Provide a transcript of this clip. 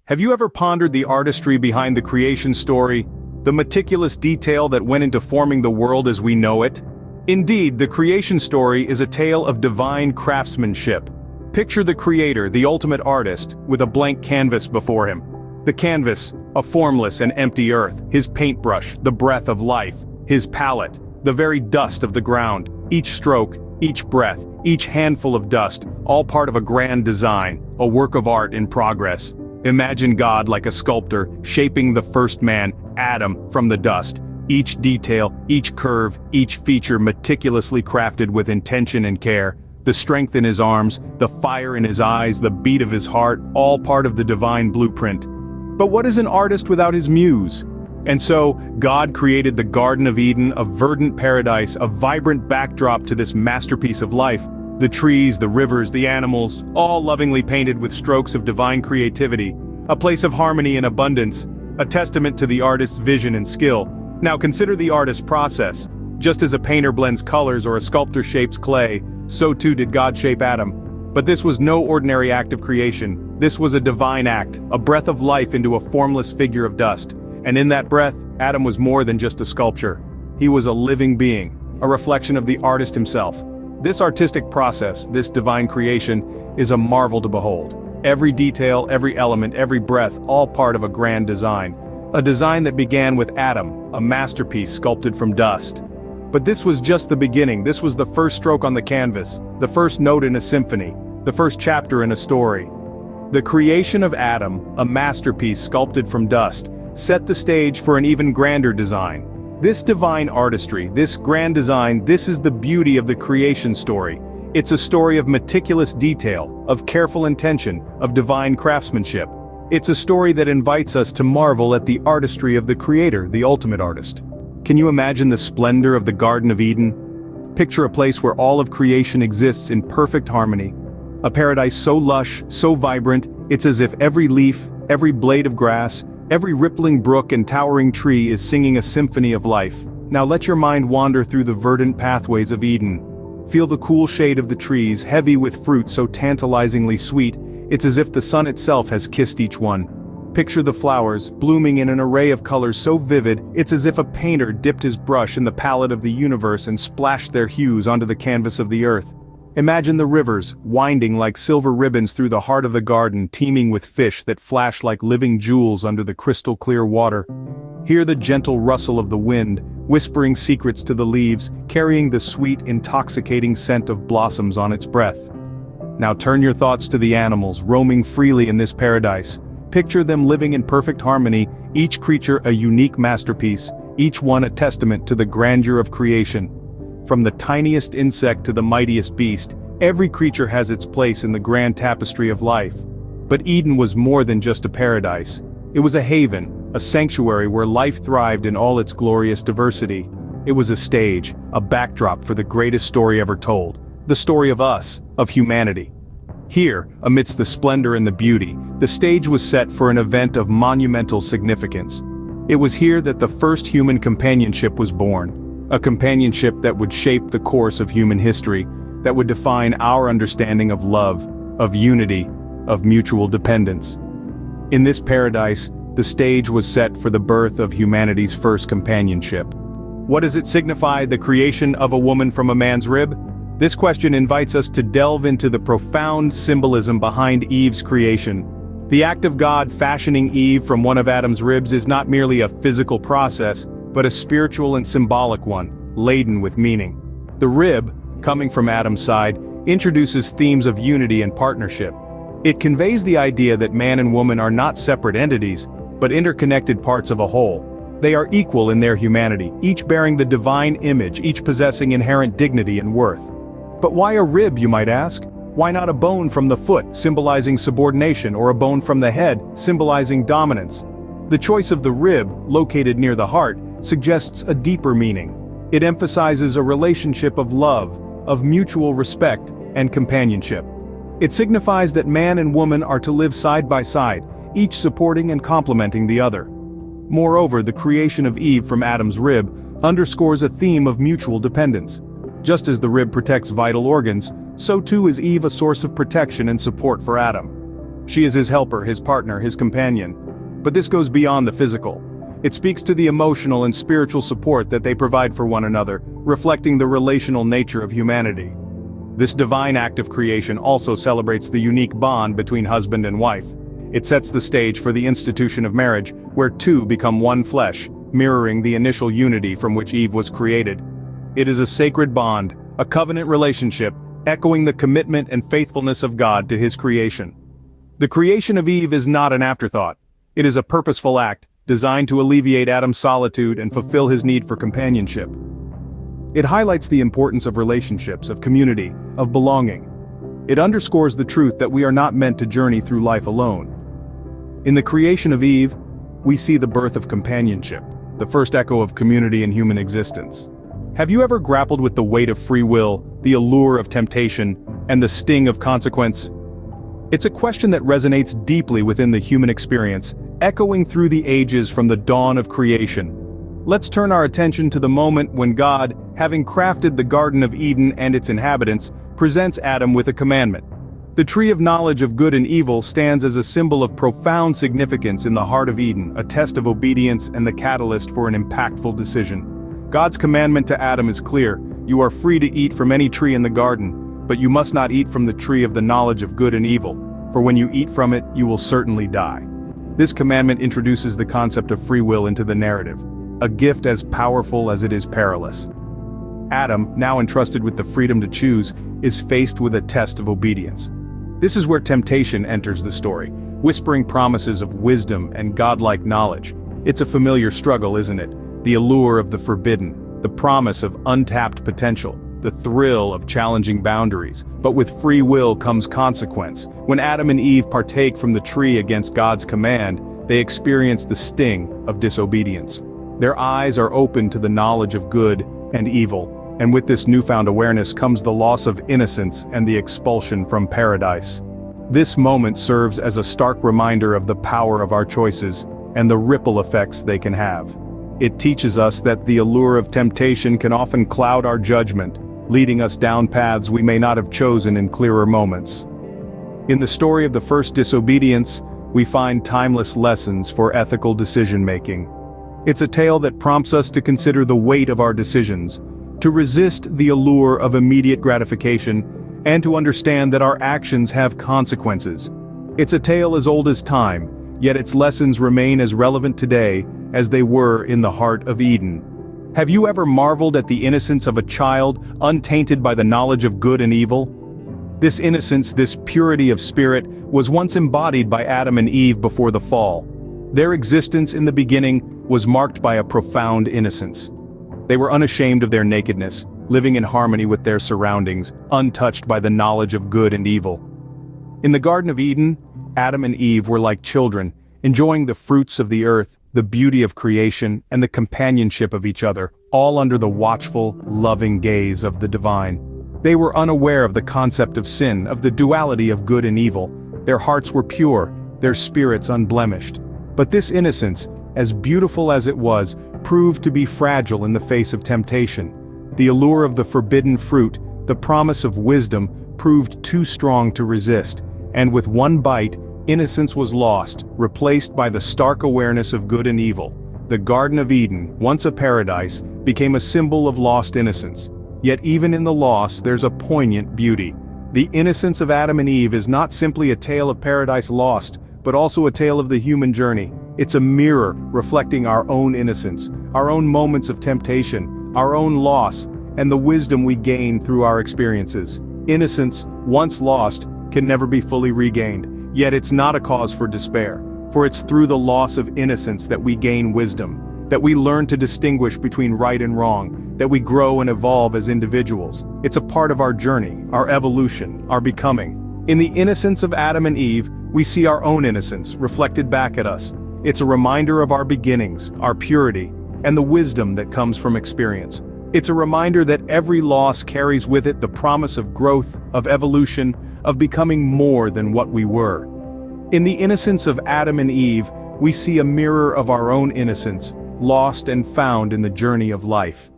Have you ever pondered the artistry behind the creation story? The meticulous detail that went into forming the world as we know it? Indeed, the creation story is a tale of divine craftsmanship. Picture the creator, the ultimate artist, with a blank canvas before him. The canvas, a formless and empty earth, his paintbrush, the breath of life, his palette, the very dust of the ground, each stroke, each breath, each handful of dust, all part of a grand design, a work of art in progress. Imagine God like a sculptor, shaping the first man, Adam, from the dust. Each detail, each curve, each feature meticulously crafted with intention and care. The strength in his arms, the fire in his eyes, the beat of his heart, all part of the divine blueprint. But what is an artist without his muse? And so, God created the Garden of Eden, a verdant paradise, a vibrant backdrop to this masterpiece of life. The trees, the rivers, the animals, all lovingly painted with strokes of divine creativity. A place of harmony and abundance, a testament to the artist's vision and skill. Now consider the artist's process. Just as a painter blends colors or a sculptor shapes clay, so too did God shape Adam. But this was no ordinary act of creation. This was a divine act, a breath of life into a formless figure of dust. And in that breath, Adam was more than just a sculpture. He was a living being, a reflection of the artist himself. This artistic process, this divine creation, is a marvel to behold. Every detail, every element, every breath, all part of a grand design. A design that began with Adam, a masterpiece sculpted from dust. But this was just the beginning. This was the first stroke on the canvas, the first note in a symphony, the first chapter in a story. The creation of Adam, a masterpiece sculpted from dust, set the stage for an even grander design. This divine artistry, this grand design, this is the beauty of the creation story. It's a story of meticulous detail, of careful intention, of divine craftsmanship. It's a story that invites us to marvel at the artistry of the Creator, the ultimate artist. Can you imagine the splendor of the Garden of Eden? Picture a place where all of creation exists in perfect harmony. A paradise so lush, so vibrant, it's as if every leaf, every blade of grass, every rippling brook and towering tree is singing a symphony of life. Now let your mind wander through the verdant pathways of Eden. Feel the cool shade of the trees, heavy with fruit so tantalizingly sweet, it's as if the sun itself has kissed each one. Picture the flowers, blooming in an array of colors so vivid, it's as if a painter dipped his brush in the palette of the universe and splashed their hues onto the canvas of the earth. Imagine the rivers, winding like silver ribbons through the heart of the garden, teeming with fish that flash like living jewels under the crystal clear water. Hear the gentle rustle of the wind, whispering secrets to the leaves, carrying the sweet, intoxicating scent of blossoms on its breath. Now turn your thoughts to the animals, roaming freely in this paradise. Picture them living in perfect harmony, each creature a unique masterpiece, each one a testament to the grandeur of creation. From the tiniest insect to the mightiest beast, every creature has its place in the grand tapestry of life. But Eden was more than just a paradise. It was a haven, a sanctuary where life thrived in all its glorious diversity. It was a stage, a backdrop for the greatest story ever told. The story of us, of humanity. Here, amidst the splendor and the beauty, the stage was set for an event of monumental significance. It was here that the first human companionship was born. A companionship that would shape the course of human history, that would define our understanding of love, of unity, of mutual dependence. In this paradise, the stage was set for the birth of humanity's first companionship. What does it signify, the creation of a woman from a man's rib? This question invites us to delve into the profound symbolism behind Eve's creation. The act of God fashioning Eve from one of Adam's ribs is not merely a physical process, but a spiritual and symbolic one, laden with meaning. The rib, coming from Adam's side, introduces themes of unity and partnership. It conveys the idea that man and woman are not separate entities, but interconnected parts of a whole. They are equal in their humanity, each bearing the divine image, each possessing inherent dignity and worth. But why a rib, you might ask? Why not a bone from the foot, symbolizing subordination, or a bone from the head, symbolizing dominance? The choice of the rib, located near the heart, suggests a deeper meaning. It emphasizes a relationship of love, of mutual respect, and companionship. It signifies that man and woman are to live side by side, each supporting and complementing the other. Moreover, the creation of Eve from Adam's rib underscores a theme of mutual dependence. Just as the rib protects vital organs, so too is Eve a source of protection and support for Adam. She is his helper, his partner, his companion. But this goes beyond the physical. It speaks to the emotional and spiritual support that they provide for one another, reflecting the relational nature of humanity. This divine act of creation also celebrates the unique bond between husband and wife. It sets the stage for the institution of marriage, where two become one flesh, mirroring the initial unity from which Eve was created. It is a sacred bond, a covenant relationship, echoing the commitment and faithfulness of God to his creation. The creation of Eve is not an afterthought. It is a purposeful act, designed to alleviate Adam's solitude and fulfill his need for companionship. It highlights the importance of relationships, of community, of belonging. It underscores the truth that we are not meant to journey through life alone. In the creation of Eve, we see the birth of companionship, the first echo of community in human existence. Have you ever grappled with the weight of free will, the allure of temptation, and the sting of consequence? It's a question that resonates deeply within the human experience, echoing through the ages from the dawn of creation. Let's turn our attention to the moment when God, having crafted the Garden of Eden and its inhabitants, presents Adam with a commandment. The tree of knowledge of good and evil stands as a symbol of profound significance in the heart of Eden, a test of obedience and the catalyst for an impactful decision. God's commandment to Adam is clear: you are free to eat from any tree in the garden, but you must not eat from the tree of the knowledge of good and evil, for when you eat from it, you will certainly die. This commandment introduces the concept of free will into the narrative, a gift as powerful as it is perilous. Adam, now entrusted with the freedom to choose, is faced with a test of obedience. This is where temptation enters the story, whispering promises of wisdom and godlike knowledge. It's a familiar struggle, isn't it? The allure of the forbidden, the promise of untapped potential, the thrill of challenging boundaries. But with free will comes consequence. When Adam and Eve partake from the tree against God's command, they experience the sting of disobedience. Their eyes are open to the knowledge of good and evil, and with this newfound awareness comes the loss of innocence and the expulsion from paradise. This moment serves as a stark reminder of the power of our choices and the ripple effects they can have. It teaches us that the allure of temptation can often cloud our judgment, leading us down paths we may not have chosen in clearer moments. In the story of the first disobedience, we find timeless lessons for ethical decision-making. It's a tale that prompts us to consider the weight of our decisions, to resist the allure of immediate gratification, and to understand that our actions have consequences. It's a tale as old as time, yet its lessons remain as relevant today as they were in the heart of Eden. Have you ever marveled at the innocence of a child, untainted by the knowledge of good and evil? This innocence, this purity of spirit, was once embodied by Adam and Eve before the fall. Their existence in the beginning was marked by a profound innocence. They were unashamed of their nakedness, living in harmony with their surroundings, untouched by the knowledge of good and evil. In the Garden of Eden, Adam and Eve were like children, enjoying the fruits of the earth, the beauty of creation, and the companionship of each other, all under the watchful, loving gaze of the divine. They were unaware of the concept of sin, of the duality of good and evil. Their hearts were pure, their spirits unblemished. But this innocence, as beautiful as it was, proved to be fragile in the face of temptation. The allure of the forbidden fruit, the promise of wisdom, proved too strong to resist, and with one bite, innocence was lost, replaced by the stark awareness of good and evil. The Garden of Eden, once a paradise, became a symbol of lost innocence. Yet even in the loss, there's a poignant beauty. The innocence of Adam and Eve is not simply a tale of paradise lost, but also a tale of the human journey. It's a mirror reflecting our own innocence, our own moments of temptation, our own loss, and the wisdom we gain through our experiences. Innocence, once lost, can never be fully regained. Yet it's not a cause for despair, for it's through the loss of innocence that we gain wisdom, that we learn to distinguish between right and wrong, that we grow and evolve as individuals. It's a part of our journey, our evolution, our becoming. In the innocence of Adam and Eve, we see our own innocence reflected back at us. It's a reminder of our beginnings, our purity, and the wisdom that comes from experience. It's a reminder that every loss carries with it the promise of growth, of evolution, of becoming more than what we were. In the innocence of Adam and Eve, we see a mirror of our own innocence, lost and found in the journey of life.